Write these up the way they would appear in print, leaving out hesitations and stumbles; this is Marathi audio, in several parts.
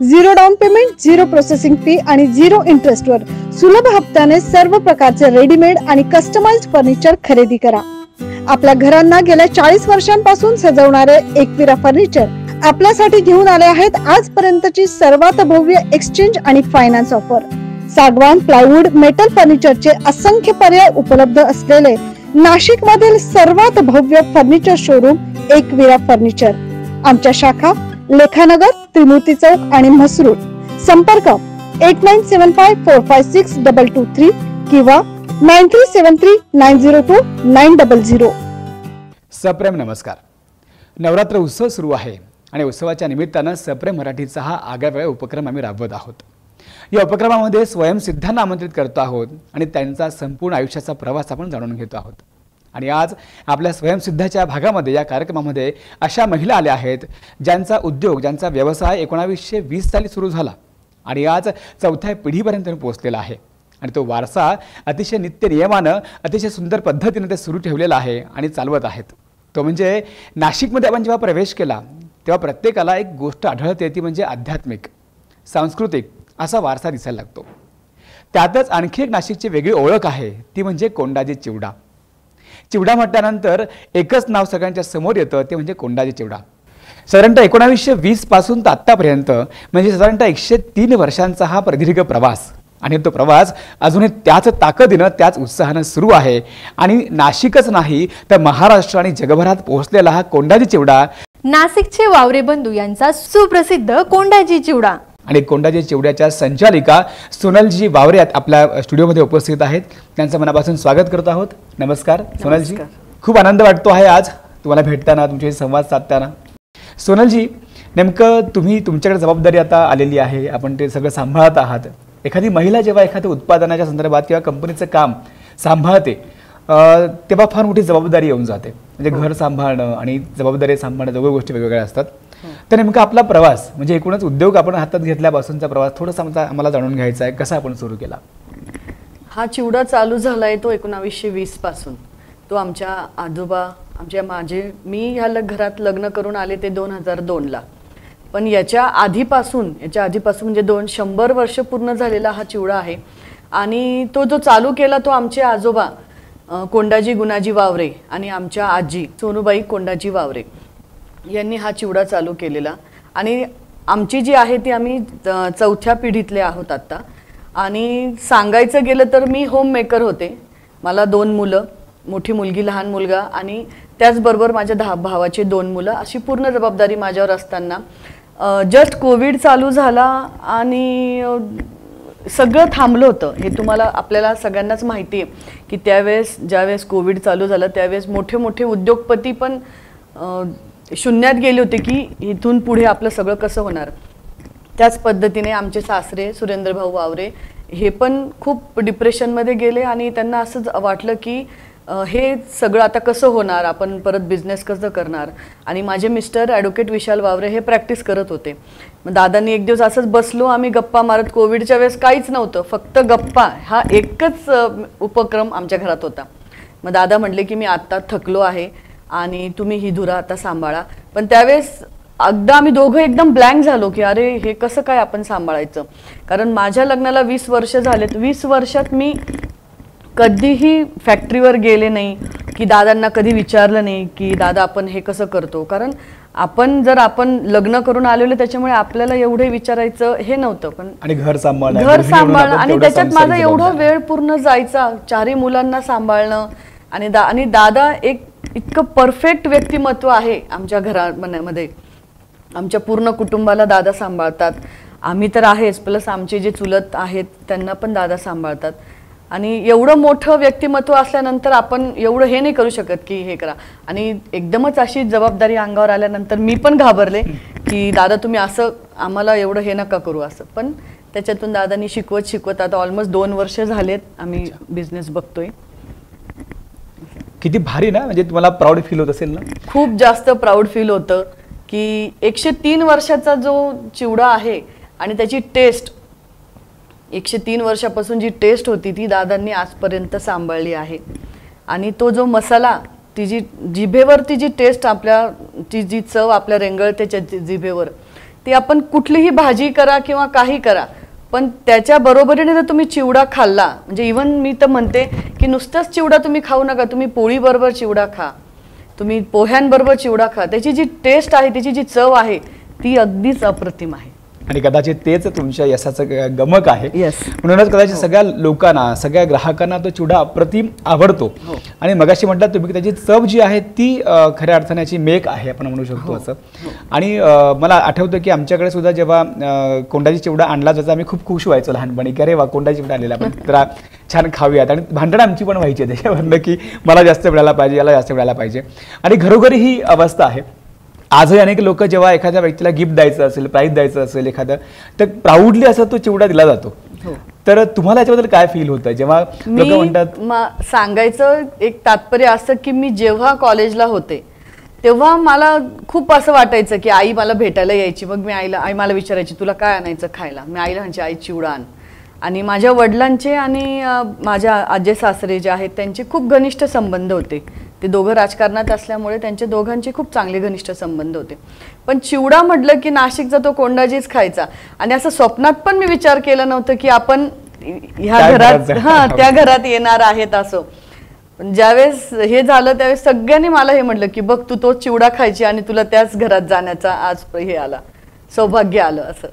0 डाऊन पेमेंट, 0 प्रोसेसिंग फी आणि 0 इंटरेस्ट वर सुलभ हप्त्याने सर्व प्रकारचे रेडीमेड आणि कस्टमाइज्ड फर्निचर खरेदी करा। आपल्या घरांना गेल्या 40 वर्षांपासून सजवणारे एकविरा फर्निचर आपल्यासाठी घेऊन आले आहेत आजपर्यंतची सर्वात भव्य एक्सचेंज आणि फायनान्स ऑफर। सागवान, प्लायवूड, मेटल फर्निचरचे असंख्य पर्याय उपलब्ध असलेले नाशिक मधील सर्वात भव्य फर्निचर शोरूम एकविरा फर्निचर। आमच्या शाखा लेखानगर, त्रिमूर्ती चौक आणि म्हसरूळ। संपर्क 8975456223 किंवा 9373902900। सप्रेम नमस्कार। नवरात्र उत्सव सुरू आहे आणि उत्सवाच्या निमित्तानं सप्रेम मराठीचा हा आगळावेगळा उपक्रम आम्ही राबवत आहोत। या उपक्रमामध्ये स्वयंसिद्धांना आमंत्रित करतो आहोत आणि त्यांचा संपूर्ण आयुष्याचा प्रवास आपण जाणून घेतो आहोत। आणि आज आपल्या स्वयंसिद्धाच्या भागामध्ये या कार्यक्रमामध्ये अशा महिला आल्या आहेत ज्यांचा उद्योग, ज्यांचा व्यवसाय 1920 साली सुरू झाला आणि आज चौथ्या पिढीपर्यंत पोहोचलेला आहे आणि तो वारसा अतिशय नित्य नियमानं, अतिशय सुंदर पद्धतीने ते सुरू ठेवलेला आहे आणि चालवत आहेत। तो म्हणजे नाशिकमध्ये आपण जेव्हा प्रवेश केला तेव्हा प्रत्येकाला एक गोष्ट आढळते, ती म्हणजे आध्यात्मिक, सांस्कृतिक असा वारसा दिसायला लागतो। त्यातच आणखी एक नाशिकची वेगळी ओळख आहे, ती म्हणजे कोंडाजी चिवडा। चिवडा म्हटल्यानंतर एकच नाव सगळ्यांच्या समोर येतं, ते म्हणजे कोंडाजी चिवडा। साधारणतः 1920 पासून तर आत्तापर्यंत म्हणजे साधारणतः 103 वर्षांचा हा प्रदीर्घ प्रवास आणि तो प्रवास अजूनही त्याच ताकदीनं, त्याच उत्साहानं सुरू आहे आणि नाशिकच नाही तर महाराष्ट्र आणि जगभरात पोहोचलेला हा कोंडाजी चिवडा नाशिकचे वावरे बंधू यांचा सुप्रसिद्ध कोंडाजी चिवडा आणि कोंडाजी चिवड्याच्या संचालिका सोनलजी वावरे आपल्या स्टुडिओमध्ये उपस्थित आहेत। त्यांचं मनापासून स्वागत करत आहोत। नमस्कार सोनलजी, खूप आनंद वाटतो आहे आज तुम्हाला भेटताना, तुमच्याशी संवाद साधताना। सोनलजी, नेमकं तुमच्याकडे जबाबदारी आता आलेली आहे, आपण ते सगळं सांभाळत आहात। एखादी महिला जेव्हा एखाद्या उत्पादनाच्या संदर्भात किंवा कंपनीचं काम सांभाळते तेव्हा फार मोठी जबाबदारी येऊन जाते, म्हणजे घर सांभाळणं आणि जबाबदारी सांभाळणं दोघं गोष्टी वेगवेगळ्या असतात। तर नेमका आपला प्रवास म्हणजे एकूणच उद्योग आपण हातात घेतल्यापासूनचा प्रवास थोडासा आम्हाला जाणून घ्यायचा आहे, कसा आपण सुरू केला? हा चिवडा चालू झालाय तो 1920 पासून। तो आमच्या आजोबा, मी ह्या घरात लग्न करून आले ते 2002 ला, पण याच्या आधीपासून म्हणजे 100 वर्ष पूर्ण झालेला हा चिवडा आहे। आणि तो जो चालू केला तो आमचे आजोबा कोंडाजी गुणाजी वावरे आणि आमच्या आजी सोनूबाई कोंडाजी वावरे यांनी हा चिवडा चालू केलेला। आणि आमची जी आहे ती आम्ही चौथ्या पिढीतले आहोत आता। आणि सांगायचं गेलं तर मी होम मेकर होते, मला 2 मुलं, मोठी मुलगी, लहान मुलगा आणि त्याचबरोबर माझ्या भावाचे 2 मुलं, अशी पूर्ण जबाबदारी माझ्यावर असताना जस्ट कोविड चालू झाला आणि सगळं थांबलं होतं। हे आपल्याला सगळ्यांनाच माहिती आहे की ज्यावेळेस कोविड चालू झालं त्यावेळेस मोठे मोठे उद्योगपती पण शून्यात गेले होते की इथून पुढे आपलं सगळं कसं होणार। त्याच पद्धतीने आमचे सासरे सुरेंद्रभाऊ वावरे हे पण खूप डिप्रेशनमध्ये गेले आणि त्यांना असं वाटलं की हे सगळं आता कसं होणार, आपण परत बिझनेस कसं करणार। आणि माझे मिस्टर ॲडव्होकेट विशाल वावरे हे प्रॅक्टिस करत होते। मग दादांनी एक दिवस असंच बसलो आम्ही गप्पा मारत, कोविडच्या वेळेस काहीच नव्हतं, फक्त गप्पा हा एकच उपक्रम आमच्या घरात होता। मग दादा म्हटले की मी आत्ता थकलो आहे आणि तुम्ही ही धुरा आता सांभाळा। पण त्यावेळेस अगदी आम्ही दोघं एकदम ब्लँक झालो की अरे हे कसं काय आपण सांभाळायचं, कारण माझ्या लग्नाला 20 वर्ष झालेत। 20 वर्षात मी कधीही फॅक्टरीवर गेले नाही की दादांना कधी विचारलं नाही की दादा आपण हे कसं करतो, कारण आपण लग्न करून आलेलो त्याच्यामुळे आपल्याला एवढे विचारायचं हे नव्हतं। पण आणि घर सांभाळणं आणि त्याच्यात माझा एवढा वेळ पूर्ण जायचा 4 मुलांना सांभाळणं आणि दादा एक इतकं परफेक्ट व्यक्तिमत्व आहे आमच्या घरामध्ये, आमच्या पूर्ण कुटुंबाला दादा सांभाळतात। आम्ही तर आहेच, प्लस आमचे जे चुलत आहेत त्यांना पण दादा सांभाळतात। आणि एवढं मोठं व्यक्तिमत्व असल्यानंतर आपण एवढं हे नाही करू शकत की हे करा। आणि एकदमच अशी जबाबदारी अंगावर आल्यानंतर मी पण घाबरले की दादा तुम्ही असं आम्हाला एवढं हे नका करू असं। पण त्याच्यातून दादांनी शिकवत आता ऑलमोस्ट 2 वर्ष झालेत आम्ही बिझनेस बघतोय। किती भारी ना, म्हणजे तुम्हाला प्राऊड फील होत असेल ना? खूप जास्त प्राऊड फील होतं की 103 वर्षाचा जो चिवडा आहे आणि त्याची टेस्ट 103 वर्षापासून जी टेस्ट होती ती दादांनी आजपर्यंत सांभाळली आहे। आणि तो जो मसाला, ती जी जिभेवरती जी टेस्ट ती जी चव आपल्या रेंगळते जिभेवर, ती आपण कुठलीही भाजी करा किंवा काही करा, पण त्याच्या बरोबरीने जर तुम्ही चिवडा खाल्ला, म्हणजे इवन मी तर म्हणते की नुसतंच चिवडा तुम्ही खाऊ नका, तुम्ही पोळी बरोबर चिवडा खा, तुम्ही पोह्यांबरोबर चिवडा खा, त्याची जी टेस्ट आहे, त्याची जी चव आहे ती अगदीच अप्रतिम आहे. आणि कदाचित तेच तुमच्या यशाचं गमक आहे. Yes. म्हणूनच कदाचित सगळ्या लोकांना, सगळ्या ग्राहकांना तो चिवडा अप्रतिम आवडतो. आणि मगाशी म्हटलं तुम्ही त्याची चव जी आहे ती खऱ्या अर्थाने याची मेक आहे आपण म्हणू शकतो असं. आणि मला आठवतं की आमच्याकडे सुद्धा जेव्हा कोंडाची चिवडा आणला जायचा आम्ही खूप खुश व्हायचो लहानपणी की अरे वा कोंडाची चिवडा आणलेला, आपण जरा छान खाऊयात. आणि भांडणं आमची पण व्हायची त्याच्यावरनं की मला जास्त मिळायला पाहिजे, याला जास्त मिळायला पाहिजे. आणि घरोघरी ही अवस्था आहे. आजही अनेक लोक जेव्हा एखाद्या व्यक्तीला गिफ्ट द्यायचं असेल, प्राईज द्यायचं असेल एखादं, तर प्राऊडली असा तो चिवडा दिला जातो. तर तुम्हाला याच्याबद्दल काय फील होतं जेव्हा लोक म्हणतात? सांगायचं एक तात्पर्य असं की मी जेव्हा कॉलेजला होते तेव्हा मला खूप असं वाटायचं की आई मला भेटायला यायची, मग मी आई मला विचारायची तुला काय आणायचं खायला, मी आईला म्हणायची आई चिवडा आण. आणि माझ्या वडिलांचे आणि माझ्या आजे सासरे जे आहेत त्यांचे खूप घनिष्ठ संबंध होते. ते दोघं राजकारणात असल्यामुळे त्यांचे दोघांचे खूप चांगले घनिष्ठ संबंध होते. पण चिवडा म्हटलं की नाशिकचा तो कोंडाजीच खायचा. आणि असं स्वप्नात पण मी विचार केला नव्हतं की आपण ह्या घरात त्या घरात येणार आहेत असं. ज्यावेळेस हे झालं त्यावेळेस सगळ्यांनी मला हे म्हटलं की बघ तू तो चिवडा खायची आणि तुला त्याच घरात जाण्याचा आज हे आला, सौभाग्य आलं असं.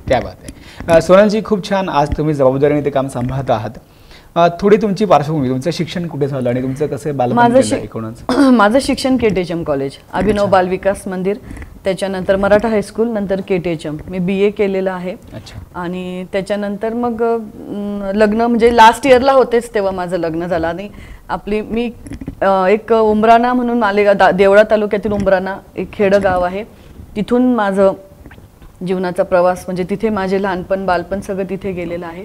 क्या बात आहे. सोनलजी, खूप छान आज तुम्ही जबाबदारीने ते काम सांभाळत आहात. थोडी तुमची पार्श्वभूमी, तुमचं शिक्षण कुठे झालं आणि तुमचं कसं माझं शिक्षण KTHM कॉलेज, अभिनव बालविकास मंदिर, त्याच्यानंतर मराठा हायस्कूल, नंतर KTHM मी BA केलेलं आहे. आणि त्याच्यानंतर मग लग्न म्हणजे लास्ट इयरला होतेच तेव्हा माझं लग्न झालं. आणि मी एक उमराणा म्हणून मालेगाव, देवळा तालुक्यातील उमराणा एक खेडं गाव आहे, तिथून माझं जीवनाचा प्रवास म्हणजे तिथे माझे लहानपण बालपण सगळं तिथे गेलेलं आहे.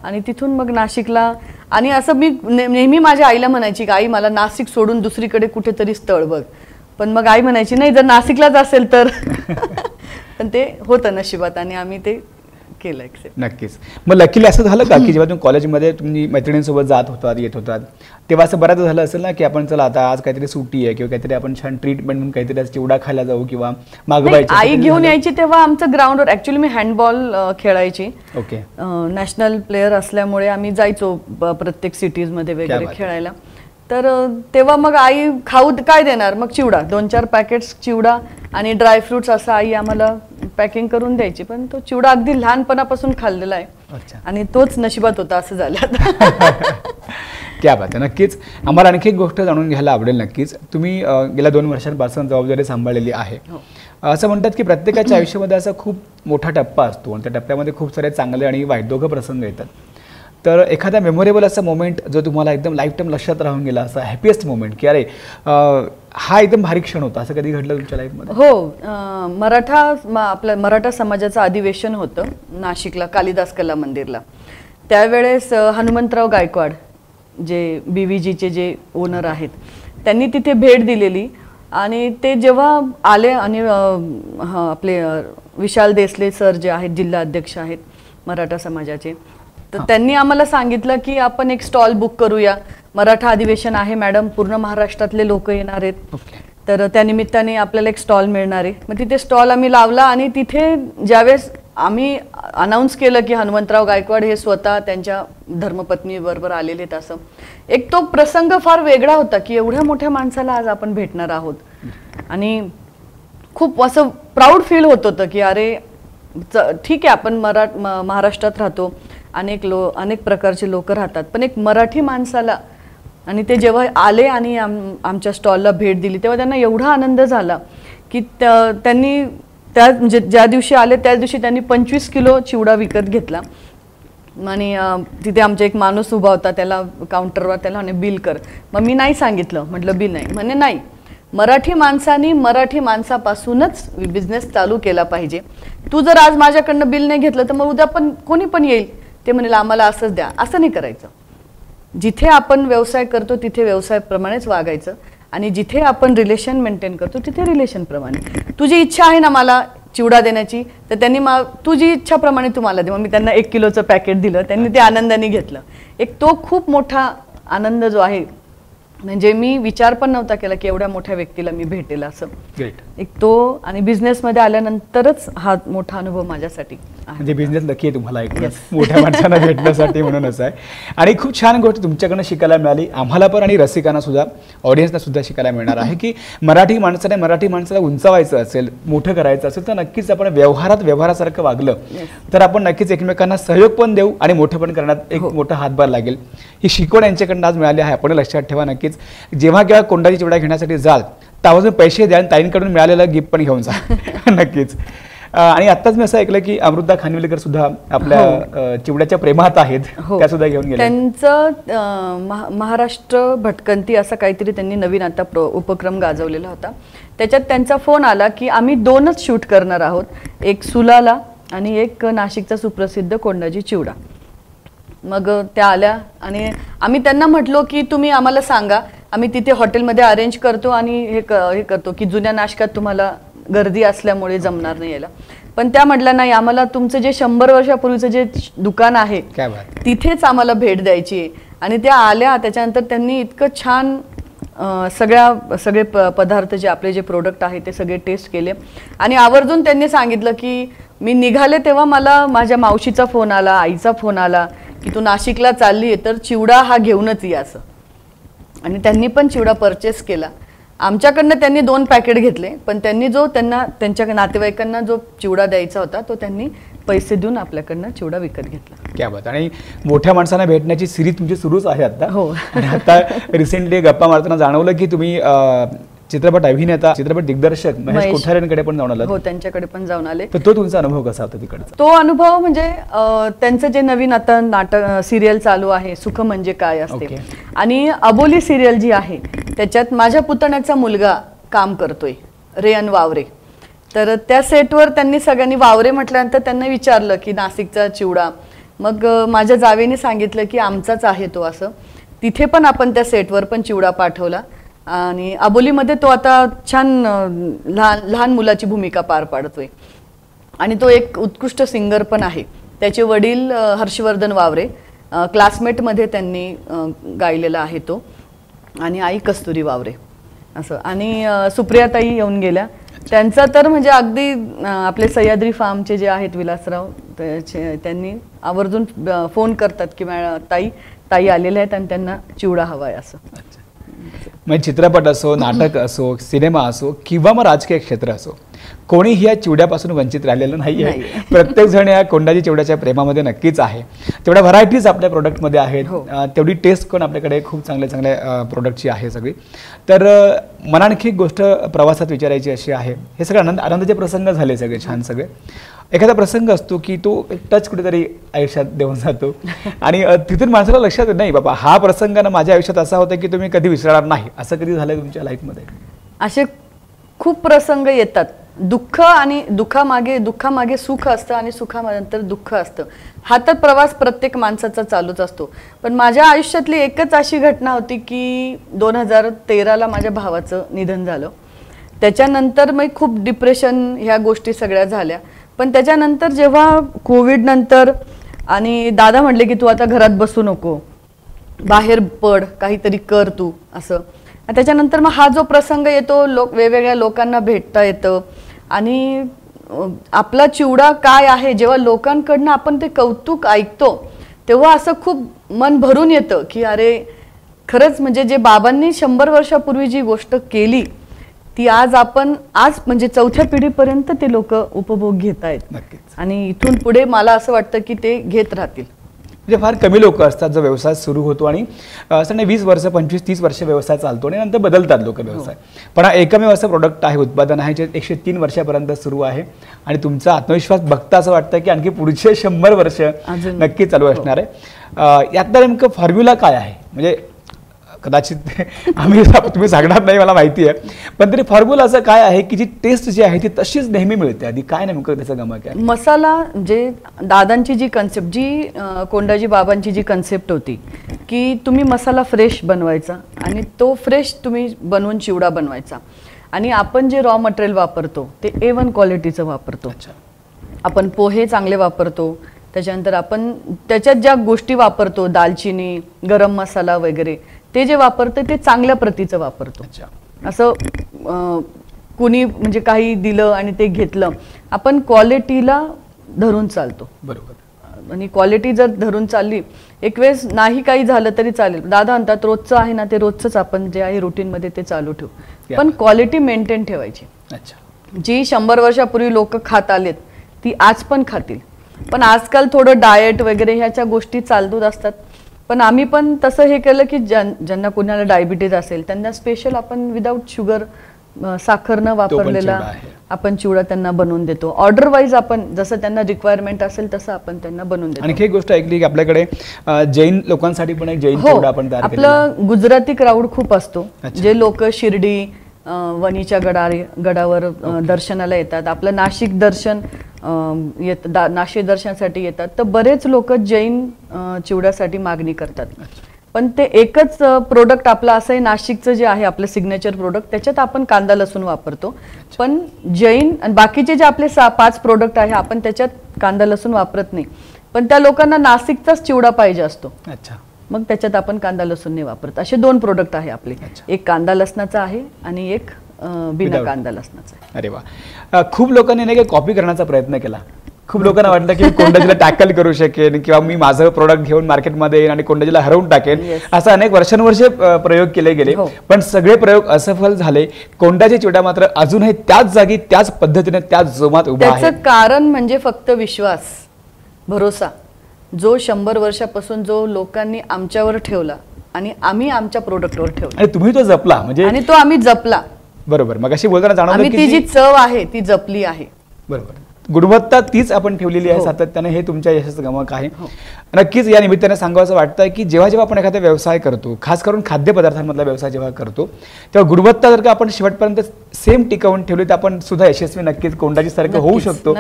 आणि तिथून मग नाशिकला. आणि असं मी नेहमी माझ्या आईला म्हणायची की आई मला नाशिक सोडून दुसरीकडे कुठेतरी स्थळ बघ, पण मग आई म्हणायची नाही जर नाशिकलाच असेल तर. पण ते होतं नशिबात आणि आम्ही ते केलं एक्सेप्ट. नक्कीच. मग लकीली असं झालं का की जेव्हा तुम्ही कॉलेजमध्ये तुम्ही मैत्रिणींसोबत जात होतात येत होतात तेव्हा असं बऱ्याच झालं असेल ना की आपण चला आता आज काहीतरी सुट्टी आहे किंवा काहीतरी आपण छान ट्रीटमेंट म्हणून काहीतरी चिवडा खायला जाऊ किंवा मागवायची, आई घेऊन यायची तेव्हा आमचं ग्राउंडवर ऍक्च्युली मी हँडबॉल खेळायची. ओके. नॅशनल प्लेअर असल्यामुळे आम्ही जायचो प्रत्येक सिटीजमध्ये वगैरे खेळायला. तर तेव्हा मग आई खाऊ काय देणार, मग चिवडा 2-4 पॅकेट्स चिवडा आणि ड्रायफ्रुट्स असं आई आम्हाला पॅकिंग करून द्यायची. पण तो चिवडा अगदी लहानपणापासून खाल्लेला आहे आणि तोच नशिबात होता असं झालं. क्या बात आहे. नक्कीच आम्हाला आणखी एक गोष्ट जाणून घ्यायला आवडेल. नक्कीच तुम्ही गेल्या 2 वर्षांपासून जबाबदारी सांभाळलेली आहे. असं म्हणतात की प्रत्येकाच्या आयुष्यामध्ये असा खूप मोठा टप्पा असतो आणि त्या टप्प्यामध्ये खूप सारे चांगले आणि वाईट दोघं प्रसंग येतात. तर एखादा मेमोरेबल असा मोमेंट जो तुम्हाला एकदम लाईफ टाईम लक्षात राहून गेला, असा हॅपीएस्ट मोमेंट की अरे हा एकदम भारी क्षण होता, असं कधी घडलं तुमच्या लाईफमध्ये? हो, आपल्या मराठा समाजाचं अधिवेशन होतं नाशिकला कालिदास कला मंदिरला. त्यावेळेस हनुमंतराव गायकवाड जे BVGचे जे ओनर आहेत त्यांनी तिथे भेट दिलेली. आणि ते जेव्हा आले आणि आपले विशाल देसले सर जे आहेत जिल्हा अध्यक्ष आहेत मराठा समाजाचे, तर त्यांनी आम्हाला सांगितलं की आपण एक स्टॉल बुक करूया, मराठा अधिवेशन आहे मॅडम, पूर्ण महाराष्ट्रातले लोक येणार आहेत, तर त्यानिमित्ताने आपल्याला एक स्टॉल मिळणार आहे. मग तिथे स्टॉल आम्ही लावला आणि तिथे ज्यावेळेस आम्ही अनाऊन्स केलं की हनुमंतराव गायकवाड हे स्वतः त्यांच्या धर्मपत्नीबरोबर आलेले आहेत, असं एक तो प्रसंग फार वेगळा होता की एवढ्या मोठ्या माणसाला आज आपण भेटणार आहोत. आणि खूप असं प्राऊड फील होत होतं की अरे ठीक आहे आपण महाराष्ट्रात राहतो, अनेक प्रकारचे लोक राहतात, पण एक मराठी माणसाला. आणि ते जेव्हा आले आणि आमच्या स्टॉलला भेट दिली तेव्हा त्यांना एवढा आनंद झाला की त्यांनी म्हणजे ज्या दिवशी आले त्याच दिवशी त्यांनी 25 किलो चिवडा विकत घेतला. आणि तिथे आमचा एक माणूस उभा होता, त्याला काउंटरवर त्याला म्हणे बिल कर. मग मी नाही सांगितलं, म्हटलं बिल नाही. म्हणे नाही, मराठी माणसानी मराठी माणसापासूनच बिझनेस चालू केला पाहिजे. तू जर आज माझ्याकडनं बिल नाही घेतलं तर मग उद्या पण कोणी पण येईल ते म्हणेल आम्हाला असंच द्या. असं नाही करायचं. जिथे आपण व्यवसाय करतो तिथे व्यवसायाप्रमाणेच वागायचं आणि जिथे आपण रिलेशन मेंटेन करतो तिथे रिलेशन प्रमाणे. तुझी इच्छा आहे ना मला चिवडा देण्याची, तर त्यांनी तुझी इच्छाप्रमाणे तू मला दे. मग मी त्यांना 1 किलोचं पॅकेट दिलं, त्यांनी ते आनंदाने घेतलं. एक तो खूप मोठा आनंद जो आहे म्हणजे मी विचार पण नव्हता केला की एवढ्या मोठ्या व्यक्तीला मी भेटेल असं. ग्रेट. एक तो आणि बिझनेसमध्ये आल्यानंतरच हा मोठा अनुभव माझ्यासाठी आहे. म्हणजे बिझनेस लकी आहे तुम्हाला एक मोठ्या माणसांना भेटण्यासाठी म्हणूनच आहे. आणि खूप छान गोष्ट तुमच्याकडनं शिकायला मिळाली आम्हाला पण आणि रसिकांना सुद्धा, ऑडियन्सना सुद्धा शिकायला मिळणार आहे की मराठी माणसाला उंचावायचं असेल, मोठं करायचं असेल तर नक्कीच आपण व्यवहारासारखं वागलं तर आपण नक्कीच एकमेकांना सहयोग पण देऊ आणि मोठं पण करण्यात एक मोठा हातभार लागेल. ही शिकवण यांच्याकडनं आज मिळाली आहे. आपण लक्षात ठेवा नक्कीच जेव्हा केव्हा कोंडाची चिवडा घेण्यासाठी जाल त्यावरून पैसे द्या आणि ताईंकडून मिळालेलं गिफ्ट पण घेऊन जा. नक्कीच. आणि आत्ताच मी असं ऐकलं की अमृता खानविलकर सुद्धा आपल्या चिवड्याच्या प्रेमात आहेत. त्या सुद्धा घेऊन गेल्या. त्यांचं महाराष्ट्र भटकंती असं काहीतरी त्यांनी नवीन आता उपक्रम गाजवलेला होता. त्याच्यात त्यांचा फोन आला की आम्ही 2च शूट करणार आहोत, एक सुलाला आणि एक नाशिकचा सुप्रसिद्ध कोंडाजी चिवडा. मग त्या आल्या आणि आम्ही त्यांना म्हटलो की तुम्ही आम्हाला सांगा, आम्ही तिथे हॉटेलमध्ये अरेंज करतो आणि हे करतो की जुन्या नाशकात तुम्हाला गर्दी असल्यामुळे जमणार नाही यायला. पण त्या म्हटल्या नाही, आम्हाला तुमचं जे 100 वर्षापूर्वीचं जे दुकान आहे तिथेच आम्हाला भेट द्यायची आहे. आणि त्या आल्या. त्याच्यानंतर त्यांनी इतकं छान सगळे पदार्थ जे आपले जे प्रोडक्ट आहे ते सगळे टेस्ट केले आणि आवर्जून त्यांनी सांगितलं की मी निघाले तेव्हा मला माझ्या मावशीचा फोन आला, आईचा फोन आला की तू नाशिकला चालली आहे तर चिवडा हा घेऊनच ये असं. आणि त्यांनी पण चिवडा परचेस केला. आमच्याकडनं त्यांनी 2 पॅकेट घेतले, पण त्यांनी जो त्यांच्या नातेवाईकांना जो चिवडा द्यायचा होता तो त्यांनी पैसे देऊन आपल्याकडनं चिवडा विकत घेतला. क्या बात. आणि मोठ्या माणसांना भेटण्याची सिरीज तुमची सुरूच आहे आता. हो. आता रिसेंटली गप्पा मारताना जाणवलं की तुम्ही चित्रपट अभिनेता, चित्रपट दिग्दर्शक महेश कोठारेंकडे पण जाऊन आलात. हो, त्यांच्याकडे पण जाऊन आले. तर तो तुमचा अनुभव कसा होता तिकडचा? तो अनुभव म्हणजे त्यांचं जे नवीन आता नाटक सिरियल चालू आहे सुख म्हणजे काय असते आणि अबोली सिरियल जी आहे त्याच्यात माझ्या पुतण्याचा मुलगा काम करतोय, रेयन वावरे. तर त्या सेटवर त्यांनी सगळ्यांनी वावरे म्हटल्यानंतर त्यांना विचारलं की नाशिकचा चिवडा. मग माझ्या जावेने सांगितलं की आमचाच आहे तो असं. तिथे पण आपण त्या सेटवर पण चिवडा पाठवला आणि अबोलीमध्ये तो आता छान लहान मुलाची भूमिका पार पाडतोय आणि तो एक उत्कृष्ट सिंगर पण आहे. त्याचे वडील हर्षवर्धन वावरे, क्लासमेटमध्ये त्यांनी गायलेला आहे तो, आणि आई कस्तुरी वावरे असं. आणि सुप्रियाताई येऊन गेल्या. त्यांचा तर म्हणजे अगदी आपले सह्याद्री फार्मचे जे आहेत विलासराव त्यांनी आवर्जून फोन करतात की ताई आलेल्या आहेत आणि त्यांना चिवडा हवाय असं. म्हणजे चित्रपट असो, नाटक असो, सिनेमा असो किंवा मग राजकीय क्षेत्र असो, कोणीही या चिवड्यापासून वंचित राहिलेलं नाहीये. प्रत्येक जण या कोंडाजी चिवड्याच्या प्रेमामध्ये नक्कीच आहे. तेवढ्या व्हरायटीज आपल्या प्रोडक्टमध्ये आहेत, तेवढी टेस्ट पण आपल्याकडे खूप चांगल्या प्रोडक्टची आहे सगळी. तर मला आणखी एक गोष्ट प्रवासात विचारायची अशी आहे, हे सगळे आनंदाचे प्रसंग झाले सगळे छान सगळे. एखादा प्रसंग असतो की तो टच कुठेतरी आयुष्यात देऊन जातो आणि तिथून माणसाला लक्षात येत नाही बाबा हा प्रसंग ना माझ्या आयुष्यात असा होता की तुम्ही कधी विसरणार नाही. असं कधी झालंय तुमच्या लाईफमध्ये? असे खूप प्रसंग येतात. दुःखामागे सुख असतं आणि सुखानंतर दुःख असतं. हा तर प्रवास प्रत्येक माणसाचा चालूच असतो. पण माझ्या आयुष्यातली एकच अशी घटना होती की 2013ला माझ्या भावाचं निधन झालं. त्याच्यानंतर मग खूप डिप्रेशन ह्या गोष्टी सगळ्या झाल्या. पण त्याच्यानंतर जेव्हा कोविड नंतर आणि दादा म्हटले की तू आता घरात बसू नको, बाहेर पड, काहीतरी कर तू असं. त्याच्यानंतर मग हा जो प्रसंग येतो, वेगवेगळ्या लोकांना भेटता येतं आणि आपला चिवडा काय आहे जेव्हा लोकांकडनं आपण ते कौतुक ऐकतो तेव्हा असं खूप मन भरून येतं की अरे खरंच म्हणजे जे बाबांनी 100 वर्षापूर्वी जी गोष्ट केली ती आज म्हणजे 4थ्या पिढीपर्यंत ते लोक उपभोग घेत आहेत आणि इथून पुढे मला असं वाटतं की ते घेत राहतील. म्हणजे फार कमी लोक असतात जो व्यवसाय सुरू होतो आणि असं नाही 20 वर्ष 25-30 वर्ष व्यवसाय चालतो आणि नंतर बदलतात लोक व्यवसाय. पण हा एकमेव असं प्रोडक्ट आहे, उत्पादन आहे जे 103 वर्षापर्यंत सुरू आहे आणि तुमचा आत्मविश्वास बघता असं वाटतं की आणखी पुढचे 100 वर्ष नक्की चालू असणार आहे. यातला नेमकं फॉर्म्युला काय आहे? म्हणजे कदाचित तुम्ही सांगणार नाही मला माहिती आहे, पण तरी फॉर्म्युला असं काय आहे की जी टेस्ट जी आहे ती तशीच नेहमी मिळते? आधी काय नेमकं त्याचा गमक आहे? मसाला जे दादांची जी कन्सेप्ट, जी कोंडाजी बाबांची जी कन्सेप्ट होती की तुम्ही मसाला फ्रेश बनवायचा आणि तो फ्रेश तुम्ही बनवून चिवडा बनवायचा आणि आपण जे रॉ मटेरियल वापरतो ते A1 क्वालिटीचं वापरतो. आपण पोहे चांगले वापरतो, त्याच्यानंतर आपण त्याच्यात ज्या गोष्टी वापरतो दालचिनी, गरम मसाला वगैरे ते जे वापरतं ते चांगल्या प्रतीचं वापरतो. असं कुणी म्हणजे काही दिलं आणि ते घेतलं, आपण क्वालिटीला धरून चालतो. बरोबर. आणि क्वालिटी जर धरून चालली, एक वेळेस नाही काही झालं तरी चालेल, दादा म्हणतात रोजचं आहे ना ते रोजच आपण जे आहे रुटीन मध्ये ते चालू ठेवू, पण क्वालिटी मेंटेन ठेवायची. जी 100 वर्षापूर्वी लोक खात आलेत ती आज पण खातील, पण आजकाल थोडं डाएट वगैरे ह्याच्या गोष्टी चालतच असतात. पण आम्ही पण तसं हे केलं की ज्यांना कुणाला डायबिटीज असेल त्यांना स्पेशल आपण विदाऊट शुगर, साखर न वापरलेला आपण चिवडा त्यांना बनवून देतो. ऑर्डर वाईज आपण जसं त्यांना रिक्वायरमेंट असेल तसं आपण त्यांना बनवून देतो. आणखी एक गोष्ट ऐकली की आपल्याकडे जैन लोकांसाठी पण एक जैन चिवडा आपण तयार केलेला आहे. आपलं गुजराती क्राऊड खूप असतो, जे लोक शिर्डी वणीच्या गडावर दर्शनाला येतात. आपलं नाशिक दर्शन नाशिक दर्शनासाठी येतात, तर बरेच लोक जैन चिवड्यासाठी मागणी करतात. पण ते एकच प्रोडक्ट आपलं असं आहे, नाशिकचं जे आहे आपलं सिग्नेचर प्रोडक्ट, त्याच्यात आपण कांदा लसूण वापरतो. पण जैन आणि बाकीचे जे आपले 5 प्रोडक्ट आहे आपण त्याच्यात कांदा लसूण वापरत नाही. पण त्या लोकांना नाशिकचाच चिवडा पाहिजे असतो, मग त्याच्यात आपण कांदा लसूण नाही वापरत. असे 2 प्रोडक्ट आहे आपले, एक कांदा लसणाचा आहे आणि एक बिना कांदा लसणाचा आहे. अरे वा. खूप लोकांनी नाही कॉपी करण्याचा प्रयत्न केला. खूप लोकांना वाटलं की कोंडाजीला टॅकल करू शकेन किंवा मी माझं प्रोडक्ट घेऊन मार्केटमध्ये येईन आणि कोंडाजीला हरवून टाकेन, असं अनेक वर्षानुवर्षे प्रयोग केले गेले. पण सगळे प्रयोग असफल झाले. कोंडाजी चिवडा मात्र अजूनही त्याच जागी, त्याच पद्धतीने, त्याच जोमात उभा आहे. त्याचं कारण म्हणजे फक्त विश्वास, भरोसा, जो 100 वर्षापासून जो लोकांनी आमच्यावर ठेवला आणि आम्ही आमच्या प्रोडक्टवर ठेवला आणि तुम्ही तो जपला, म्हणजे आणि तो आम्ही जपला. बरोबर. मग अशी बोलताना जाणवलं की ती जी चव आहे ती जपली आहे. बरोबर. गुणवत्ता तीच आपण ठेवली आहे सातत्याने, हे तुमच्या यशाचं गमक आहे. नक्कीच या निमित्ताने सांगावं वाटतं की जेव्हा जेव्हा आपण एखादा व्यवसाय करतो, खास करून खाद्यपदार्थांमधला व्यवसाय जेव्हा करतो, तेव्हा गुणवत्ता जर का आपण शेवटपर्यंत सेम टिकवून ठेवली तर आपण सुद्धा यशस्वी नक्कीच कोंडाजी सारखं होऊ शकतो.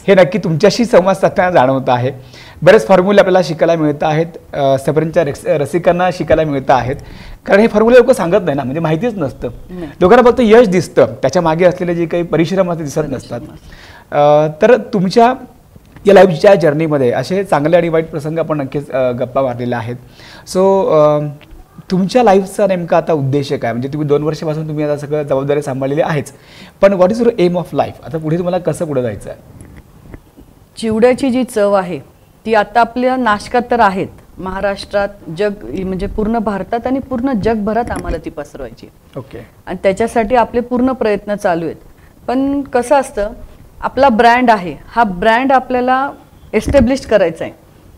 हे नक्की तुमच्याशी संवाद साधताना जाणवत आहे. बरेच फॉर्म्युले आपल्याला शिकायला मिळत आहेत, सफरचंदच्या रसिकांना शिकायला मिळत आहेत. कारण हे फॉर्म्युले लोक सांगत नाही ना, म्हणजे माहितीच नसतं. लोकांना फक्त यश दिसतं, त्याच्या मागे असलेले जे काही परिश्रम ते दिसत नसतात. तर तुमच्या या लाईफच्या जर्नीमध्ये असे चांगले आणि वाईट प्रसंग आपण नक्कीच गप्पा मारलेले आहेत. सो तुमच्या लाईफचा नेमका आता उद्देश काय? म्हणजे तुम्ही 2 वर्षापासून तुम्ही आता सगळं जबाबदारी सांभाळलेली आहेच, पण what is your aim of life? आता पुढे तुम्हाला कसं पुढे जायचं आहे? चिवड्याची जी चव आहे ती आता आपल्या नाशकात तर आहेत, महाराष्ट्रात, जग म्हणजे पूर्ण भारतात आणि पूर्ण जगभरात आम्हाला ती पसरवायची. ओके. आणि त्याच्यासाठी आपले पूर्ण प्रयत्न चालू आहेत. पण कसं असतं, आपला ब्रँड आहे, हा ब्रँड आपल्याला एस्टॅब्लिश करायचा आहे.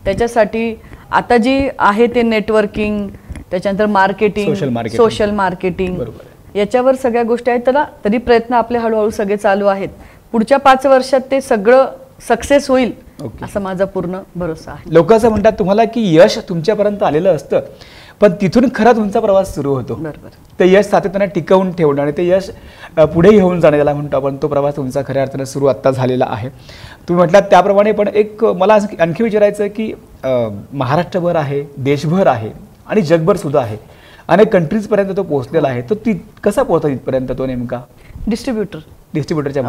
त्याच्यासाठी आता जी आहे ते नेटवर्किंग, त्याच्यानंतर मार्केटिंग, सोशल मार्केटिंग, याच्यावर सगळ्या गोष्टी आहेत. तरी प्रयत्न आपले हळूहळू सगळे चालू आहेत. पुढच्या 5 वर्षात ते सगळं सक्सेस होईल असं माझा पूर्ण भरोसा आहे. लोक असं म्हणतात तुम्हाला की यश तुमच्यापर्यंत आलेलं असतं, पण तिथून खरा तुमचा प्रवास सुरू होतो. ते यश सातत्याने टिकवून ठेवणं आणि ते यश पुढे घेऊन जाणं ज्याला म्हणतो आपण, तो प्रवास तुमचा खऱ्या अर्थाने सुरू आत्ता झालेला आहे. तुम्ही म्हटलात त्याप्रमाणे. पण एक मला आणखी विचारायचं की महाराष्ट्रभर आहे, देशभर आहे आणि जगभर सुद्धा आहे, अनेक कंट्रीजपर्यंत तो पोहोचलेला आहे. तो कसा पोहोचला तिथपर्यंत? तो नेमका डिस्ट्रीब्युटरच्या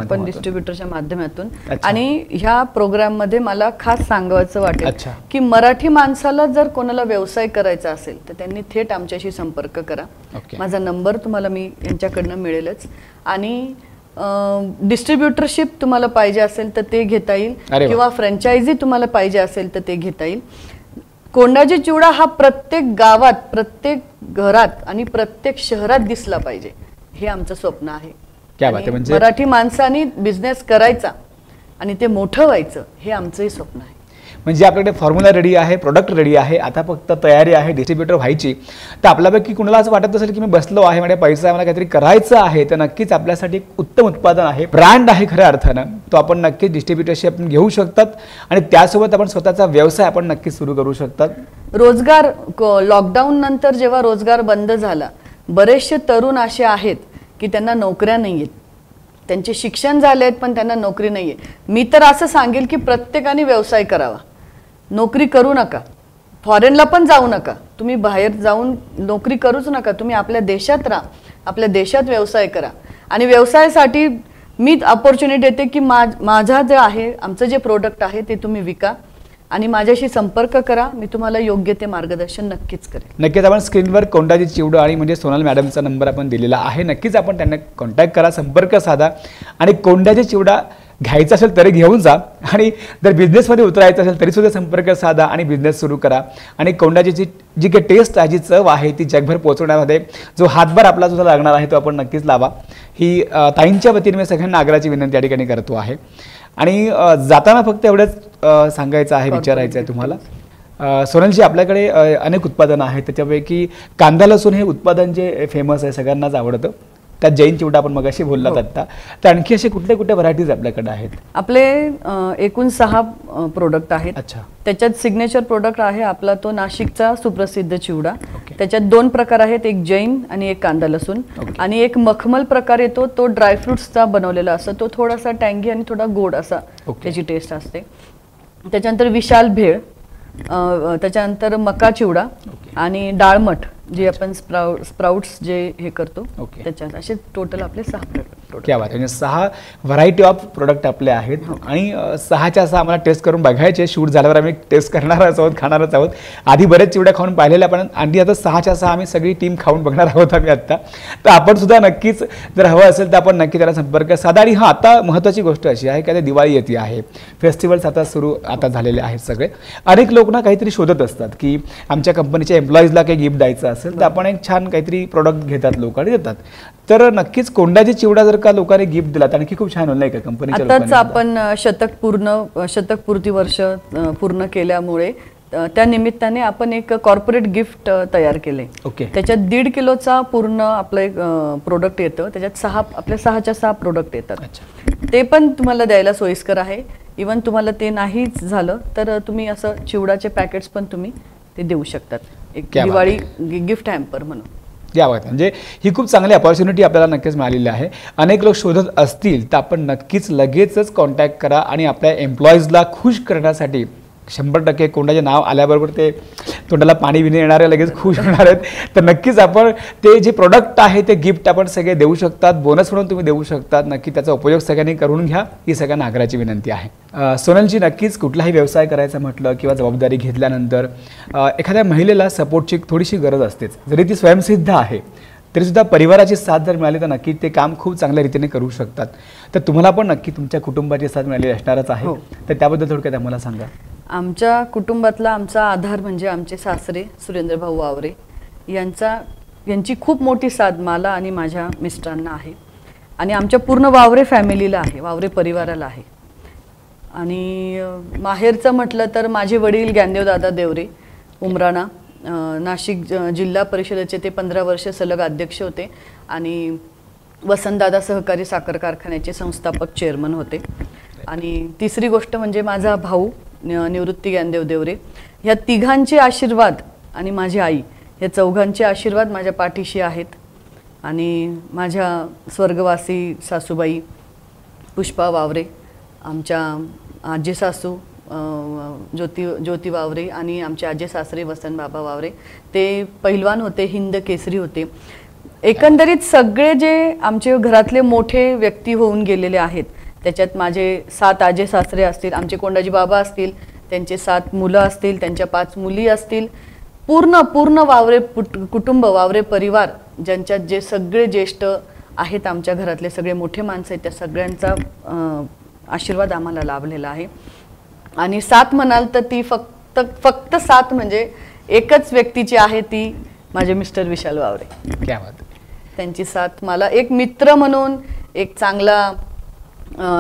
माध्यमातून. आणि ह्या प्रोग्राम मध्ये मला खास सांगायचं वाटेल की मराठी माणसाला जर कोणाला व्यवसाय करायचा असेल तर त्यांनी थेट आमच्याशी संपर्क करा. माझा नंबर तुम्हाला मी यांच्याकडनं मिळेलच. आणि डिस्ट्रीब्युटरशिप तुम्हाला पाहिजे असेल तर ते घेता येईल, किंवा फ्रँचायझी तुम्हाला पाहिजे असेल तर ते घेता येईल. कोंडाजी चिवडा हा प्रत्येक गावात, प्रत्येक घरात आणि प्रत्येक शहरात दिसला पाहिजे, हे आमचं स्वप्न आहे. म्हणजे मराठी माणसांनी बिझनेस करायचा आणि ते मोठं व्हायचं, हे आमचंही स्वप्न आहे. म्हणजे आपल्याकडे फॉर्म्युला रेडी आहे, प्रोडक्ट रेडी आहे, आता फक्त तयारी आहे डिस्ट्रीब्युटर व्हायची. तर आपल्यापैकी कुणाला असं वाटत असेल की मी बसलो आहे, माझ्या पैसा मला काहीतरी करायचं आहे, तर नक्कीच आपल्यासाठी उत्तम उत्पादन आहे, ब्रँड आहे खऱ्या अर्थानं. तो आपण नक्कीच डिस्ट्रीब्युटरशिप आपण घेऊ शकतात आणि त्यासोबत आपण स्वतःचा व्यवसाय आपण नक्कीच सुरू करू शकतात. रोजगार, लॉकडाऊन नंतर जेव्हा रोजगार बंद झाला, बरेचसे तरुण असे आहेत की त्यांना नोकऱ्या नाही आहेत, त्यांचे शिक्षण झाले आहेत पण त्यांना नोकरी नाही आहे. मी तर असं सांगेल की प्रत्येकाने व्यवसाय करावा, नोकरी करू नका, फॉरेनला पण जाऊ नका, तुम्ही बाहेर जाऊन नोकरी करूच नका, तुम्ही आपल्या देशात राहा, आपल्या देशात व्यवसाय करा. आणि व्यवसायासाठी मी अपॉर्च्युनिटी देते की माझा जे आहे, आमचं जे प्रोडक्ट आहे ते तुम्ही विका. आणि माझ्याशी संपर्क करा, मी तुम्हाला योग्य ते मार्गदर्शन नक्कीच करेन. नक्कीच आपण स्क्रीनवर कोंडाजी चिवडा आणि म्हणजे सोनल मॅडमचा नंबर आपण दिलेला आहे. नक्कीच आपण त्यांना कॉन्टॅक्ट करा, संपर्क साधा आणि कोंडाजी चिवडा घ्यायचा असेल तरी घेऊन जा आणि जर बिझनेसमध्ये उतरायचं असेल तरी सुद्धा संपर्क साधा आणि बिझनेस सुरू करा. आणि कोंडाजीची जी काही टेस्ट आहे, जी चव आहे, ती जगभर पोहोचवण्यामध्ये जो हातभार आपला सुद्धा लागणार आहे तो आपण नक्कीच लावा. ही ताईंच्या वतीने मी सगळ्यांना आग्रहाची विनंती या ठिकाणी करतो आहे. आणि जाताना फक्त एवढंच सांगायचं आहे, विचारायचं आहे तुम्हाला. सोनलजी, आपल्याकडे अनेक उत्पादनं आहेत, त्याच्यापैकी कांदा लसूण हे उत्पादन जे फेमस आहे, सगळ्यांनाच आवडतं. त्यात जैन चिवडा आपण मगाशी बोललात आता, तर आणखी असे कुठले कुठले व्हरायटीज आपल्याकडे आहेत? आपले एकूण 6 प्रोडक्ट आहेत. अच्छा. त्याच्यात सिग्नेचर प्रोडक्ट आहे आपला तो नाशिकचा सुप्रसिद्ध चिवडा. ओके. त्याच्यात 2 प्रकार आहेत, एक जैन आणि एक कांदा लसूण. आणि एक मखमल प्रकार येतो, तो ड्रायफ्रुट्सचा बनवलेला असतो, तो थोडासा टँगी आणि थोडा गोड असा त्याची टेस्ट असते. त्याच्यानंतर विशाल भेळ, त्याच्यानंतर मका चिवडा आणि डाळमठ जे आपण स्प्राउट्स जे हे करतो त्याच्यात. असे टोटल आपले 6 प्रोडक्ट. क्या बात आहे. म्हणजे 6 व्हरायटी ऑफ प्रोडक्ट आपले आहेत आणि 6च्या 6 आम्हाला टेस्ट करून बघायचे. शूट झाल्यावर आम्ही टेस्ट करणारच आहोत, खाणारच आहोत. आधी बरेच चिवड्या खाऊन पाहिलेल्या, पण आणि आता 6च्या 6 आम्ही सगळी टीम खाऊन बघणार आहोत आम्ही आत्ता. तर आपण सुद्धा नक्कीच जर हवं असेल तर आपण नक्की त्याला संपर्क साधा. आणि हां, आता महत्त्वाची गोष्ट अशी आहे की आता दिवाळी येते आहे, फेस्टिवल्स आता सुरू आता झालेले आहेत सगळे. अनेक लोक ना काहीतरी शोधत असतात की आमच्या कंपनीच्या एम्प्लॉईजला काही गिफ्ट द्यायचं असेल तर आपण एक छान काहीतरी प्रोडक्ट घेतात लोक आणि देतात. तर नक्कीच कोंडाजी चिवडा जर का लोकांनी गिफ्ट दिला तर आणखी खूप छान होईल नाही का कंपनीच्या लोकांनी. आताच आपण शतक पूर्ती वर्ष पूर्ण केल्यामुळे त्या निमित्ताने आपण एक कॉर्पोरेट गिफ्ट तयार केले. ओके. त्याच्यात 1.5 किलोचा पूर्ण आपलं एक प्रोडक्ट येतं. त्याच्यात आपल्या 6च्या 6 प्रोडक्ट येतात. ते पण तुम्हाला द्यायला सोयीस्कर आहे. इवन तुम्हाला ते नाहीच झालं तर तुम्ही असं चिवडाचे पॅकेट्स पण तुम्ही ते देऊ शकतात, एक दिवाळी गिफ्ट हॅम्पर म्हणून. या बात म्हणजे ही खूप चांगली अपॉर्च्युनिटी आपल्याला नक्कीच मिळालेली आहे. अनेक लोक शोधत असतील तर आपण नक्कीच लगेचच कॉन्टॅक्ट करा आणि आपल्या एम्प्लॉईजला खुश करण्यासाठी 100% कोंडाचे नाव आल्याबरोबर ते तोंडाला पाणी बिणी येणारे लगेच खुश होणार आहेत. तर नक्कीच आपण ते जे प्रोडक्ट आहे ते गिफ्ट आपण सगळे देऊ शकतात, बोनस म्हणून तुम्ही देऊ शकतात. नक्की त्याचा उपयोग सगळ्यांनी करून घ्या, ही सगळ्यांना आग्रहाची विनंती आहे. सोनलजी, नक्कीच कुठलाही व्यवसाय करायचा म्हटलं किंवा जबाबदारी घेतल्यानंतर एखाद्या महिलेला सपोर्टची थोडीशी गरज असतेच. जरी ती स्वयंसिद्ध आहे तरीसुद्धा परिवाराची साथ जर मिळाली तर नक्की ते काम खूप चांगल्या रीतीने करू शकतात. तर तुम्हाला पण नक्की तुमच्या कुटुंबाची साथ मिळाली असणारच आहे. तर त्याबद्दल थोडक्यात आम्हाला सांगा. आमच्या कुटुंबातला आमचा आधार म्हणजे आमचे सासरे सुरेंद्र भाऊ वावरे यांची खूप मोठी साथ मला आणि माझ्या मिस्टरांना आहे आणि आमच्या पूर्ण वावरे फॅमिलीला आहे, वावरे परिवाराला आहे. आणि माहेरचं म्हटलं तर माझे वडील ज्ञानदेवदादा देवरे उमराणा, नाशिक जिल्हा परिषदेचे ते 15 वर्ष सलग अध्यक्ष होते आणि वसंतदादा सहकारी साखर कारखान्याचे संस्थापक चेअरमन होते. आणि तिसरी गोष्ट म्हणजे माझा भाऊ निवृत्ती ज्ञानदेव देवरे. ह्या तिघांचे आशीर्वाद आणि माझी आई, या चौघांचे आशीर्वाद माझ्या पाठीशी आहेत. आणि माझ्या स्वर्गवासी सासूबाई पुष्पा वावरे, आमच्या आजी सासू ज्योती वावरे आणि आमचे आजे सासरे वसंत बाबा वावरे, ते पैलवान होते, हिंद केसरी होते. एकंदरीत सगळे जे आमचे घरातले मोठे व्यक्ती होऊन गेलेले आहेत, त्याच्यात माझे 7 आजे सासरे असतील, आमचे कोंडाजी बाबा असतील, त्यांचे 7 मुलं असतील, त्यांच्या 5 मुली असतील, पूर्ण वावरे कुटुंब, वावरे परिवार, ज्यांच्यात जे सगळे ज्येष्ठ आहेत, आमच्या घरातले सगळे मोठे माणसं आहेत, त्या सगळ्यांचा आशीर्वाद आम्हाला लाभलेला आहे. आणि साथ म्हणाल तर ती फक्त साथ म्हणजे एकच व्यक्तीची आहे, ती माझे मिस्टर विशाल वावरे. क्या बात. त्यांची साथ मला एक मित्र म्हणून, एक चांगला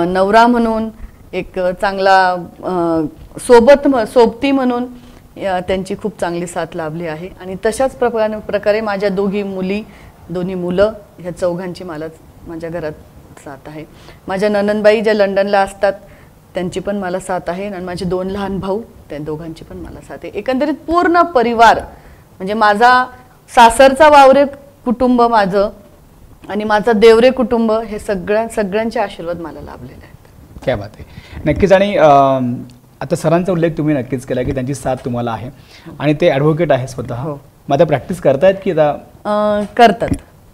नवरा म्हणून, एक चांगला सोबती म्हणून त्यांची खूप चांगली साथ लाभली आहे. आणि तशाच प्रकारे माझ्या दोन्ही मुलं, ह्या चौघांची मला माझ्या घरात साथ आहे. माझ्या ननंदबाई ज्या लंडनला असतात त्यांची पण मला साथ आहे आणि माझे 2 लहान भाऊ, त्या दोघांची पण मला साथ आहे. एकंदरीत पूर्ण परिवार म्हणजे माझा सासरचा वावरे कुटुंब माझं आणि माझं देवरे कुटुंब, हे सगळ्यांचे आशीर्वाद मला लाभलेले आहेत. क्या बात आहे. नक्कीच. आणि आता सरांचा उल्लेख तुम्ही नक्कीच केला की त्यांची साथ तुम्हाला आहे आणि ते ॲडव्होकेट आहे स्वतः. मग आता प्रॅक्टिस करतायत की आता करतात.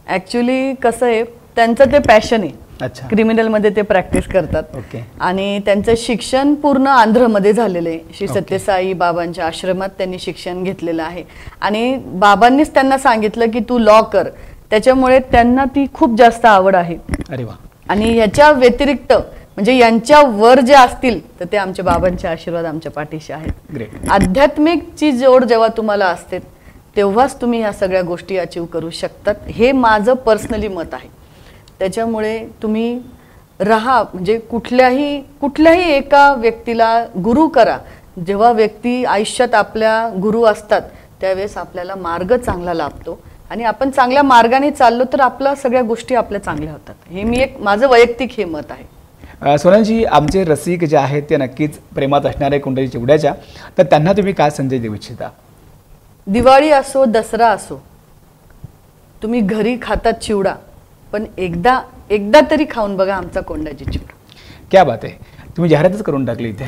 ॲक्च्युली कसं आहे, त्यांचं ते पॅशन आहे. अच्छा. क्रिमिनलमध्ये ते प्रॅक्टिस करतात ओके. आणि त्यांचं शिक्षण पूर्ण आंध्रमध्ये झालेलं आहे. श्री ओके. सत्यसाई बाबांच्या आश्रमात त्यांनी शिक्षण घेतलेलं आहे आणि बाबांनीच त्यांना सांगितलं की तू लॉ कर, त्याच्यामुळे त्यांना ती खूप जास्त आवड आहे. अरे वा. आणि ह्याच्या व्यतिरिक्त म्हणजे यांच्या वर जे असतील तर ते आमच्या बाबांचे आशीर्वाद आमच्या पाठीशी आहेत. ग्रेट. आध्यात्मिकची जोड जेव्हा तुम्हाला असते तेव्हाच तुम्ही ह्या सगळ्या गोष्टी अचीव करू शकतात, हे माझं पर्सनली मत आहे. त्याच्यामुळे तुम्ही राहा, म्हणजे कुठल्याही एका व्यक्तीला गुरु करा. जेव्हा व्यक्ती आयुष्यात आपल्या गुरु असतात त्यावेळेस आपल्याला मार्ग चांगला लाभतो आणि आपण चांगल्या मार्गाने चाललो तर आपल्या सगळ्या गोष्टी आपल्या चांगल्या होतात. हे मी माझं वैयक्तिक हे मत आहे. सोनलजी, आमचे रसिक जे आहेत ते नक्कीच प्रेमात असणारे कुंडली चिवड्याच्या, तर त्यांना तुम्ही काय संदेश देऊ इच्छिता? दिवाळी असो दसरा असो, तुम्ही घरी खातात चिवडा, पण एकदा तरी खाऊन बघा आमचा कोंडाजी चिवडा. क्या बात आहे, तुम्ही जाहिरातच करून टाकली इथे.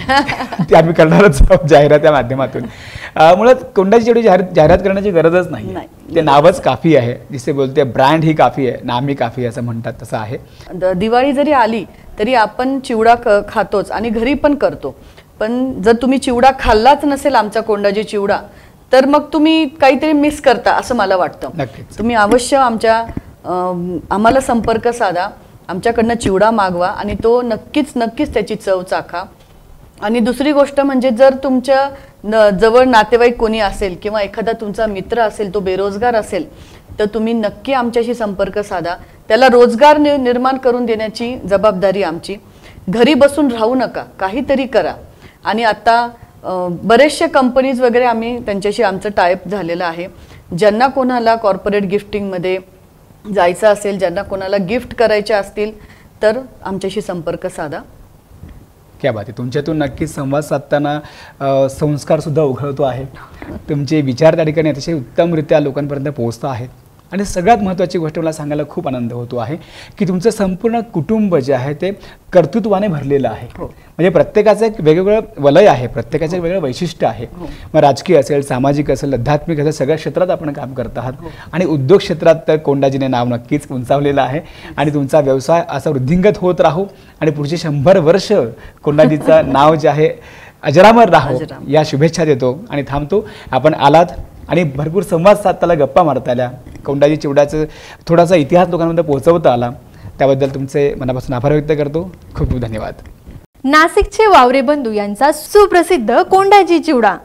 ते आम्ही करणारच आहोत जाहिरात या माध्यमातून. मुळात कोंडाजी चिवडी जाहिरात करण्याची गरजच नाही, ते नावच काफी आहे. जिसे बोलते ब्रँड ही काफी आहे, नाम ही काफी आहे असं म्हणतात, तसं आहे. दिवाळी जरी आली तरी आपण चिवडा खातोच आणि घरी पण करतो. पण जर तुम्ही चिवडा खाल्लाच नसेल आमचा कोंडाजी चिवडा तर मग तुम्ही काहीतरी मिस करता असं मला वाटतं. नक्कीच. तुम्ही अवश्य आम्हाला संपर्क साधा, आमच्याकडनं चिवडा मागवा आणि तो नक्कीच त्याची चव चाखा. आणि दुसरी गोष्ट म्हणजे जर तुमच्या जवळ नातेवाईक कोणी असेल किंवा एखादा तुमचा मित्र असेल, तो बेरोजगार असेल, तर तुम्ही नक्की आमच्याशी संपर्क साधा. त्याला रोजगार निर्माण करून देण्याची जबाबदारी आमची. घरी बसून राहू नका, काहीतरी करा. आणि आता बरेचशे कंपनीज वगैरे आम्ही त्यांच्याशी आमचं टायअप झालेलं आहे. ज्यांना कोणाला कॉर्पोरेट गिफ्टिंगमध्ये जायचं असेल, ज्यांना कोणाला गिफ्ट करायचे असतील तर आमच्याशी संपर्क साधा. क्या बात आहे, तुमच्यातून नक्कीच संवाद साधताना संस्कार सुद्धा उघडतो आहे. तुमचे विचार त्या ठिकाणी अतिशय उत्तमरित्या लोकांपर्यंत पोहोचत आहेत. आणि सगळ्यात महत्त्वाची गोष्ट मला सांगायला खूप आनंद होतो आहे की तुमचं संपूर्ण कुटुंब जे आहे ते कर्तृत्वाने भरलेलं आहे. म्हणजे प्रत्येकाचं एक वेगवेगळं वलय आहे, प्रत्येकाचं एक वेगळं वैशिष्ट्य आहे. मग राजकीय असेल, सामाजिक असेल, आध्यात्मिक असेल, सगळ्या क्षेत्रात आपण काम करत आहात. आणि उद्योग क्षेत्रात तर कोंडाजीने नाव नक्कीच उंचावलेलं आहे. आणि तुमचा व्यवसाय असा वृद्धिंगत होत राहू आणि पुढची 100 वर्ष कोंडाजीचं नाव जे आहे अजरामर राहो या शुभेच्छा देतो आणि थांबतो. आपण आलात आणि भरपूर संवाद साधताना, गप्पा मारता आल्या, कोंडाजी चिवड्याचं थोडासा इतिहास लोकांपर्यंत पोहोचवता आला, त्याबद्दल तुमचे मनापासून आभार व्यक्त करतो. खूप खूप धन्यवाद. नाशिकचे वावरे बंधू यांचा सुप्रसिद्ध कोंडाजी चिवडा